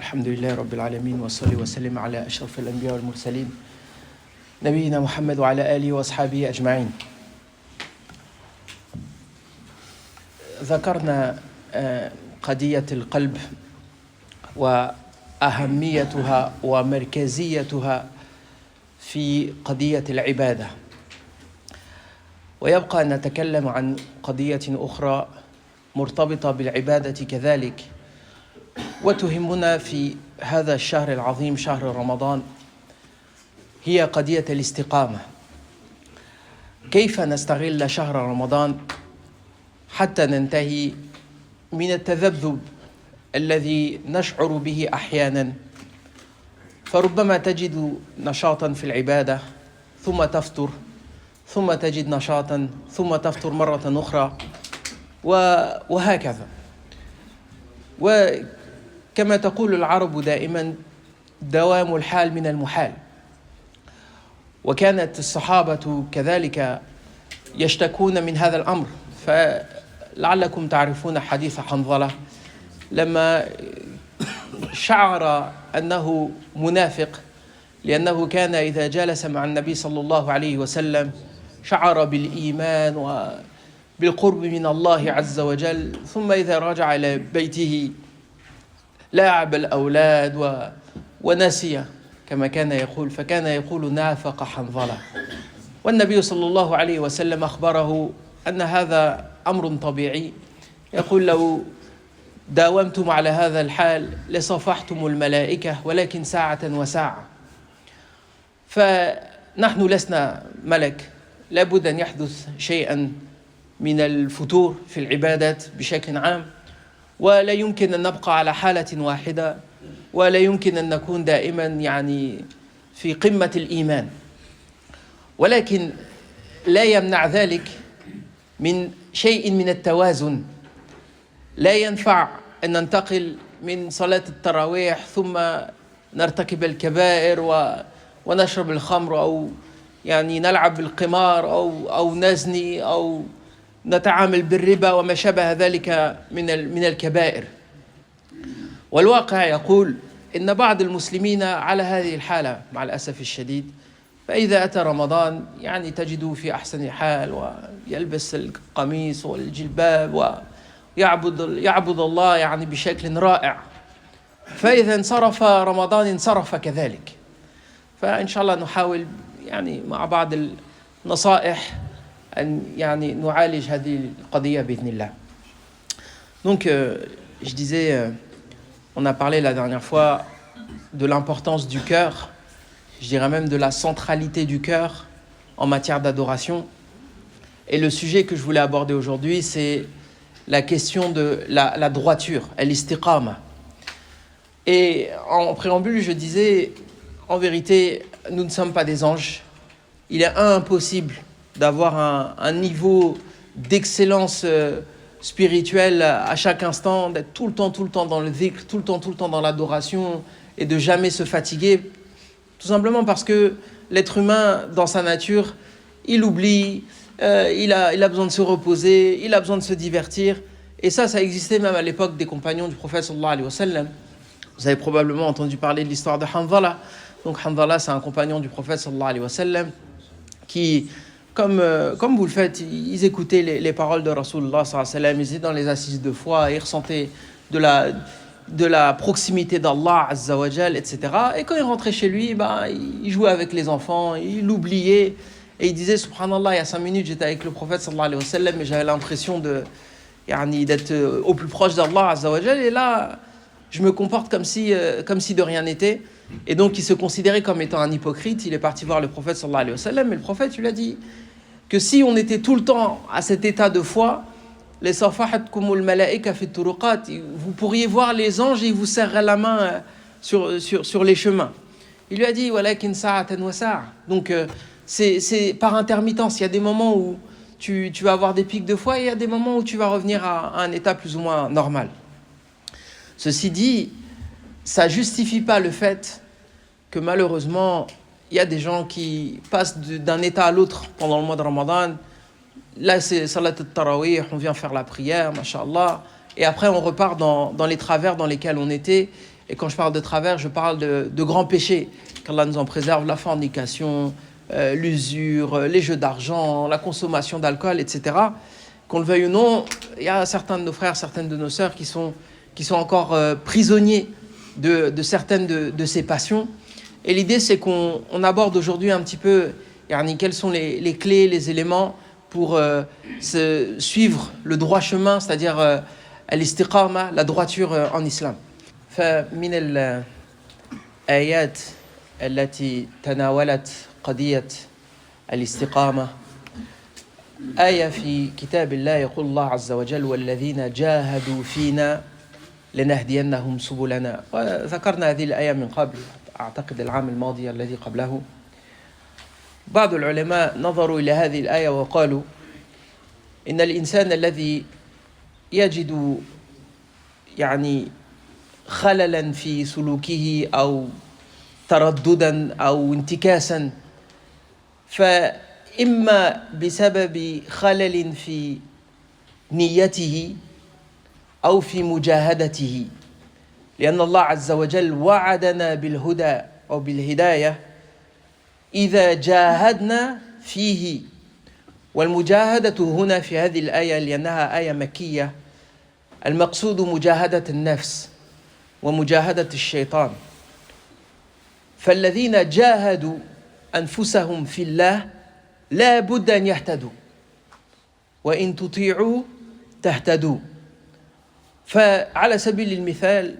الحمد لله رب العالمين والصلاة والسلام على أشرف الأنبياء والمرسلين نبينا محمد وعلى آله وأصحابه أجمعين. ذكرنا قضية القلب وأهميتها ومركزيتها في قضية العبادة، ويبقى أن نتكلم عن قضية أخرى مرتبطة بالعبادة كذلك وتهمنا في هذا الشهر العظيم شهر رمضان، هي قضية الاستقامة. كيف نستغل شهر رمضان حتى ننتهي من التذبذب الذي نشعر به أحيانا، فربما تجد نشاطا في العبادة ثم تفتر، ثم تجد نشاطا ثم تفتر مرة أخرى، وهكذا. وكما تقول العرب دائما دوام الحال من المحال، وكانت الصحابة كذلك يشتكون من هذا الأمر. فلعلكم تعرفون حديث حنظلة لما شعر أنه منافق، لأنه كان إذا جلس مع النبي صلى الله عليه وسلم شعر بالإيمان وبالقرب من الله عز وجل، ثم إذا رجع إلى بيته لاعب الأولاد ونسي كما كان يقول، فكان يقول نافق حنظلة. والنبي صلى الله عليه وسلم أخبره أن هذا أمر طبيعي، يقول لو داومتم على هذا الحال لصفحتم الملائكة ولكن ساعة وساعة. فنحن لسنا ملك، لابد أن يحدث شيئا من الفتور في العبادات بشكل عام، ولا يمكن أن نبقى على حالة واحدة، ولا يمكن أن نكون دائما يعني في قمة الإيمان. ولكن لا يمنع ذلك من شيء من التوازن. لا ينفع أن ننتقل من صلاة التراويح ثم نرتكب الكبائر ونشرب الخمر، أو يعني نلعب بالقمار، أو نزني، أو نتعامل بالربا وما شابه ذلك من الكبائر. والواقع يقول إن بعض المسلمين على هذه الحالة مع الأسف الشديد. فإذا أتى رمضان يعني تجده في أحسن حال، ويلبس القميص والجلباب ويعبد الله يعني بشكل رائع. فإذا انصرف رمضان انصرف كذلك. فإن شاء الله نحاول يعني مع بعض النصائح أن يعني نعالج هذه القضية بإذن الله. Donc, je disais, on a parlé la dernière fois de l'importance du cœur, je dirais même de la centralité du cœur en matière d'adoration. Et le sujet que je voulais aborder aujourd'hui, c'est la question de la droiture, al-istiqama. Et en préambule, je disais, en vérité, nous ne sommes pas des anges. Il est impossible d'avoir un niveau d'excellence spirituelle à chaque instant, d'être tout le temps dans le dhikr, tout le temps dans l'adoration, et de jamais se fatiguer. Tout simplement parce que l'être humain, dans sa nature, il oublie, il a besoin de se reposer, il a besoin de se divertir. Et ça existait même à l'époque des compagnons du prophète sallallahu alayhi wa sallam. Vous avez probablement entendu parler de l'histoire de Hanzala. Donc Hanzala, c'est un compagnon du prophète sallallahu alayhi wa sallam qui, comme vous le faites, ils écoutaient les paroles de Rasulullah sallallahu alayhi wa sallam, ils étaient dans les assises de foi, ils ressentaient de la proximité d'Allah Azza wa Jal, etc. Et quand il rentrait chez lui, il jouait avec les enfants, il l'oubliait, et il disait subhanallah, il y a 5 minutes j'étais avec le prophète sallallahu alayhi wa sallam, mais j'avais l'impression d'être au plus proche d'Allah Azza wa Jal, et là je me comporte comme si de rien n'était. Et donc il se considérait comme étant un hypocrite. Il est parti voir le prophète sallallahu alayhi wa sallam, mais le prophète lui a dit que si on était tout le temps à cet état de foi, les safahatkumul malaika fi turuqat, vous pourriez voir les anges et ils vous serreraient la main sur les chemins. Il lui a dit walakin sa'atan wa sa'a. Donc c'est par intermittence. Il y a des moments où tu vas avoir des pics de foi, et il y a des moments où tu vas revenir à un état plus ou moins normal. Ceci dit, ça ne justifie pas le fait que malheureusement, il y a des gens qui passent d'un état à l'autre pendant le mois de Ramadan. Là, c'est Salat al-Tarawih, on vient faire la prière, masha'Allah, et après on repart dans les travers dans lesquels on était. Et quand je parle de travers, je parle de grands péchés, qu'Allah nous en préserve, la fornication, l'usure, les jeux d'argent, la consommation d'alcool, etc. Qu'on le veuille ou non, il y a certains de nos frères, certaines de nos sœurs qui sont encore prisonniers de certaines de ces passions. Et l'idée, c'est qu'on aborde aujourd'hui un petit peu quelles sont les clés, les éléments pour suivre le droit chemin, c'est-à-dire al-istiqama, la droiture en islam. فمن الآيات التي تناولت قضية الاستقامة آية في كتاب الله يقول الله عز وجل والذين جاهدوا فينا لنهدينهم سبلنا. وذكرنا هذه الآية من قبل، أعتقد العام الماضي الذي قبله. بعض العلماء نظروا إلى هذه الآية وقالوا إن الإنسان الذي يجد خللا في سلوكه أو ترددا أو انتكاسا، فإما بسبب خلل في نيته أو في مجاهدته، لأن الله عز وجل وعدنا بالهدى أو بالهداية إذا جاهدنا فيه. والمجاهدة هنا في هذه الآية لأنها آية مكية، المقصود مجاهدة النفس ومجاهدة الشيطان. فالذين جاهدوا أنفسهم في الله لا بد أن يهتدوا، وإن تطيعوا تهتدوا. فعلى سبيل المثال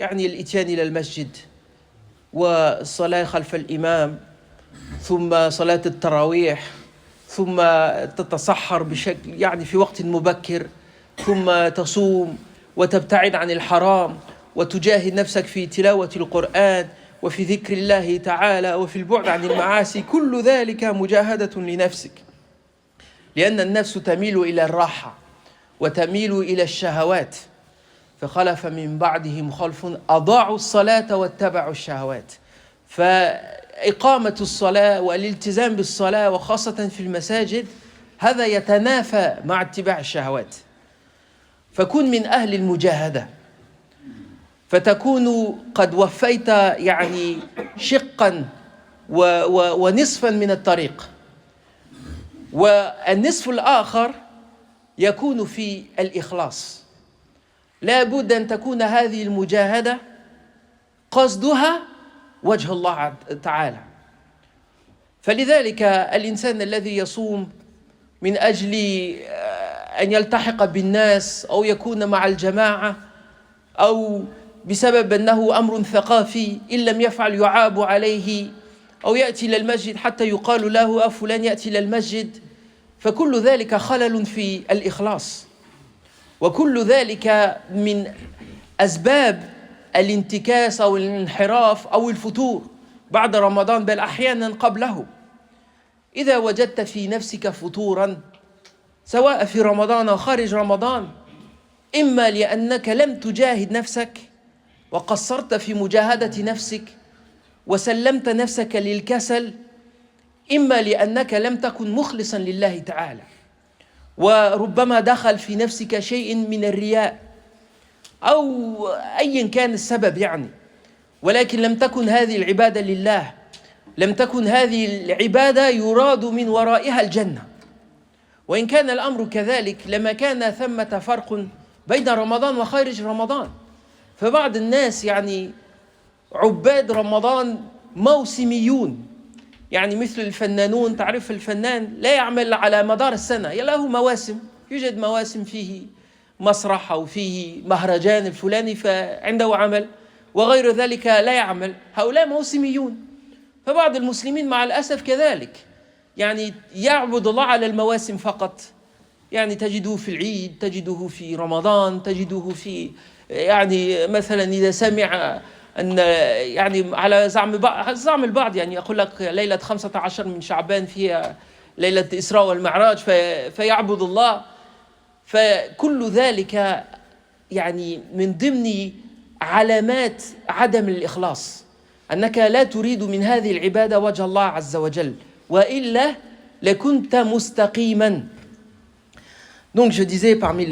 الإتيان إلى المسجد والصلاة خلف الإمام، ثم صلاة التراويح، ثم تتصحر بشكل في وقت مبكر، ثم تصوم وتبتعد عن الحرام وتجاهد نفسك في تلاوة القرآن وفي ذكر الله تعالى وفي البعد عن المعاصي. كل ذلك مجاهدة لنفسك، لأن النفس تميل إلى الراحة وتميل إلى الشهوات. فخلف من بعدهم خلف أضاعوا الصلاة واتبعوا الشهوات. فإقامة الصلاة والالتزام بالصلاة وخاصة في المساجد هذا يتنافى مع اتباع الشهوات. فكن من أهل المجاهدة، فتكون قد وفيت شقا ونصفا من الطريق، والنصف الآخر يكون في الإخلاص. لا بد أن تكون هذه المجاهدة قصدها وجه الله تعالى. فلذلك الإنسان الذي يصوم من أجل أن يلتحق بالناس أو يكون مع الجماعة، أو بسبب أنه أمر ثقافي إن لم يفعل يعاب عليه، أو يأتي إلى المسجد حتى يقال له فلان يأتي إلى المسجد، فكل ذلك خلل في الإخلاص، وكل ذلك من أسباب الانتكاس أو الانحراف أو الفتور بعد رمضان، بل أحيانا قبله. إذا وجدت في نفسك فتورا سواء في رمضان أو خارج رمضان، إما لأنك لم تجاهد نفسك وقصرت في مجاهدة نفسك وسلمت نفسك للكسل، إما لأنك لم تكن مخلصا لله تعالى، وربما دخل في نفسك شيء من الرياء أو أيا كان السبب ولكن لم تكن هذه العبادة لله، لم تكن هذه العبادة يراد من ورائها الجنة. وإن كان الأمر كذلك لما كان ثمة فرق بين رمضان وخارج رمضان. فبعض الناس عباد رمضان موسميون، مثل الفنانون. تعرف الفنان لا يعمل على مدار السنة، له مواسم، يوجد مواسم فيه مسرح أو فيه مهرجان الفلاني فعنده عمل، وغير ذلك لا يعمل. هؤلاء موسميون. فبعض المسلمين مع الأسف كذلك يعبد الله على المواسم فقط. تجده في العيد، تجده في رمضان، تجده في مثلا إذا سمع أن على زعم البعض يقول لك ليلة 15 من شعبان فيها ليلة إسراء والمعراج فيعبد الله. فكل ذلك من ضمن علامات عدم الإخلاص، أنك لا تريد من هذه العبادة وجه الله عز وجل، وإلا لكنت مستقيما. Donc je disais parmi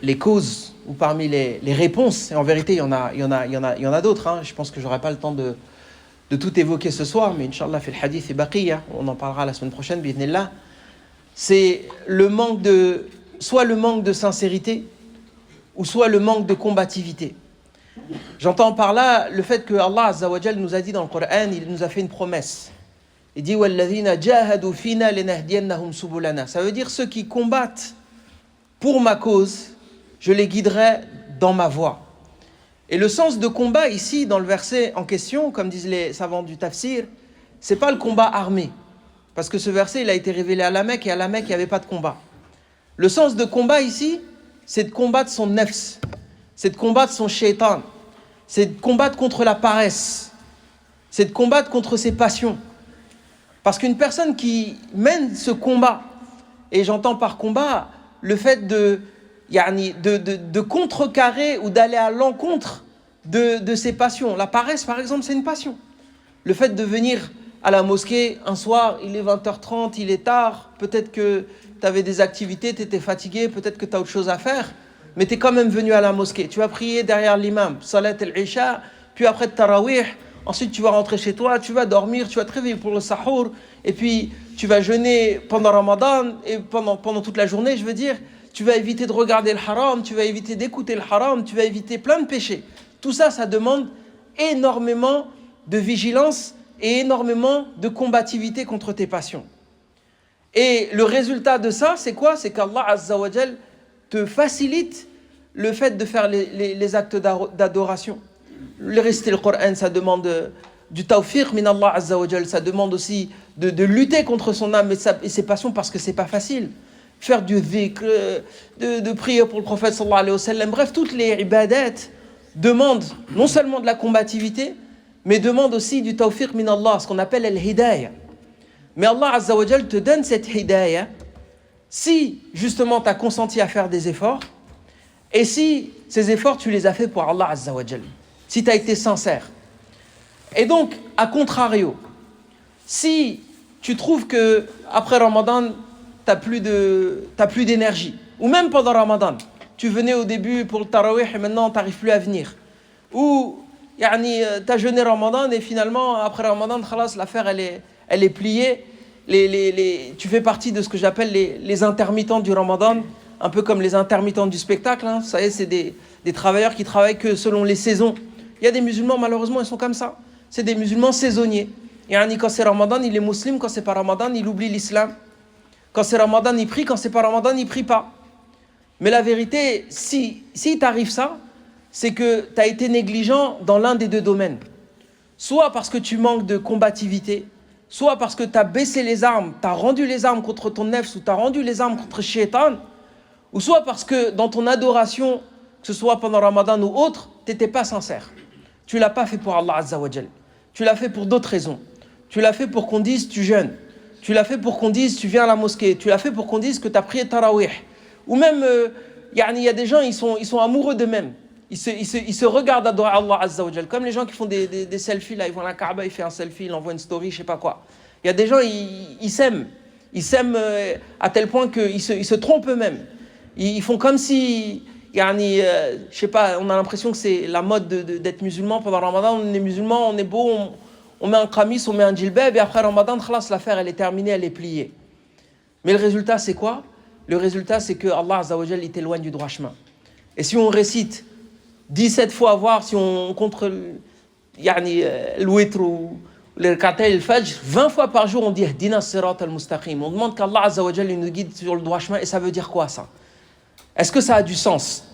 les causes ou parmi les réponses, et en vérité il y en a d'autres, hein. Je pense que j'aurai pas le temps de tout évoquer ce soir, mais Inch'Allah fil hadith et baqiya, on en parlera la semaine prochaine, bi'idhnillah. C'est soit le manque de sincérité, ou soit le manque de combativité. J'entends par là le fait que Allah Azza wa Jal nous a dit dans le Coran, il nous a fait une promesse. Il dit وَالَّذِينَ جَاهَدُوا فِينَا لَنَهْدِيَنَّهُمْ سُبُلَنَا. Ça veut dire ceux qui combattent pour ma cause, je les guiderai dans ma voie. Et le sens de combat ici, dans le verset en question, comme disent les savants du tafsir, c'est pas le combat armé. Parce que ce verset, il a été révélé à la Mecque, et à la Mecque, il n'y avait pas de combat. Le sens de combat ici, c'est de combattre son nefs, c'est de combattre son shaitan, c'est de combattre contre la paresse, c'est de combattre contre ses passions. Parce qu'une personne qui mène ce combat, et j'entends par combat le fait de contrecarrer ou d'aller à l'encontre de ses passions. La paresse, par exemple, c'est une passion. Le fait de venir à la mosquée un soir, il est 20h30, il est tard, peut-être que tu avais des activités, tu étais fatigué, peut-être que tu as autre chose à faire, mais tu es quand même venu à la mosquée. Tu vas prier derrière l'imam, salat al-isha, puis après tarawih, ensuite tu vas rentrer chez toi, tu vas dormir, tu vas te réveiller pour le sahour, et puis tu vas jeûner pendant Ramadan, et pendant toute la journée, je veux dire, tu vas éviter de regarder le haram, tu vas éviter d'écouter le haram, tu vas éviter plein de péchés. Tout ça, ça demande énormément de vigilance et énormément de combativité contre tes passions. Et le résultat de ça, c'est quoi? C'est qu'Allah Azza wa Jal te facilite le fait de faire les actes d'adoration. Réciter le Coran, ça demande du tawfiq min Allah Azza wa Jal, ça demande aussi de lutter contre son âme et ses passions parce que c'est pas facile. Faire du dhikr, de prier pour le prophète sallallahu alayhi wa sallam, bref, toutes les ibadat demandent non seulement de la combativité, mais demandent aussi du tawfiq min Allah, ce qu'on appelle al-hidayah. Mais Allah Azza wa Jal te donne cette hidayah si justement tu as consenti à faire des efforts et si ces efforts tu les as fait pour Allah Azza wa Jal, si tu as été sincère. Et donc, à contrario, si tu trouves que après Ramadan, t'as plus d'énergie, ou même pendant Ramadan, tu venais au début pour le tarawih et maintenant tu n'arrives plus à venir, ou tu as jeûné Ramadan et finalement après Ramadan, khalas, l'affaire elle est pliée, tu fais partie de ce que j'appelle les intermittents du Ramadan, un peu comme les intermittents du spectacle, hein. Vous savez, c'est des travailleurs qui travaillent que selon les saisons. Il y a des musulmans, malheureusement, ils sont comme ça, c'est des musulmans saisonniers. Quand c'est Ramadan, il est musulman, quand c'est pas Ramadan, il oublie l'islam. Quand c'est Ramadan, il prie. Quand c'est pas Ramadan, il prie pas. Mais la vérité, si t'arrive ça, c'est que tu as été négligent dans l'un des deux domaines. Soit parce que tu manques de combativité, soit parce que tu as baissé les armes, tu as rendu les armes contre ton nefs, ou tu as rendu les armes contre Shaitan, ou soit parce que dans ton adoration, que ce soit pendant Ramadan ou autre, tu n'étais pas sincère. Tu l'as pas fait pour Allah Azza wa Jal. Tu l'as fait pour d'autres raisons. Tu l'as fait pour qu'on dise tu jeûnes. Tu l'as fait pour qu'on dise tu viens à la mosquée. Tu l'as fait pour qu'on dise que tu as prié tarawih. Ou même, il y a des gens, ils sont amoureux d'eux-mêmes. Ils se regardent adorer Allah Azza wa Jal. Comme les gens qui font des selfies, là, ils vont à la Kaaba, ils font un selfie, ils envoient une story, je sais pas quoi. Il y a des gens, ils s'aiment. Ils s'aiment à tel point qu'ils se trompent eux-mêmes. Ils font comme si, je sais pas, on a l'impression que c'est la mode d'être musulman pendant Ramadan. On est musulman, on est beau, on met un khamis, on met un djilbab, et après Ramadan, khalas, l'affaire, elle est terminée, elle est pliée. Mais le résultat, c'est quoi? Le résultat, c'est que Allah Azza wa Jal, il t'éloigne du droit chemin. Et si on récite 17 fois, voir si on contre le witr ou le rak'atay al-fajr, 20 fois par jour, on dit Ihdina sirat al-mustaqim. On demande qu'Allah Azza wa Jal nous guide sur le droit chemin. Et ça veut dire quoi, ça? Est-ce que ça a du sens?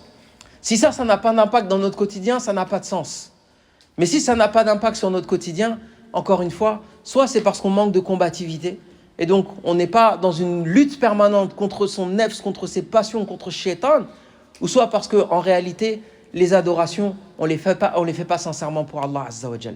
Si ça n'a pas d'impact dans notre quotidien, ça n'a pas de sens. Mais si ça n'a pas d'impact sur notre quotidien, encore une fois, soit c'est parce qu'on manque de combativité, et donc on n'est pas dans une lutte permanente contre son nefs, contre ses passions, contre Shaitan, ou soit parce qu'en réalité, les adorations, on les fait pas sincèrement pour Allah Azza wa Jal.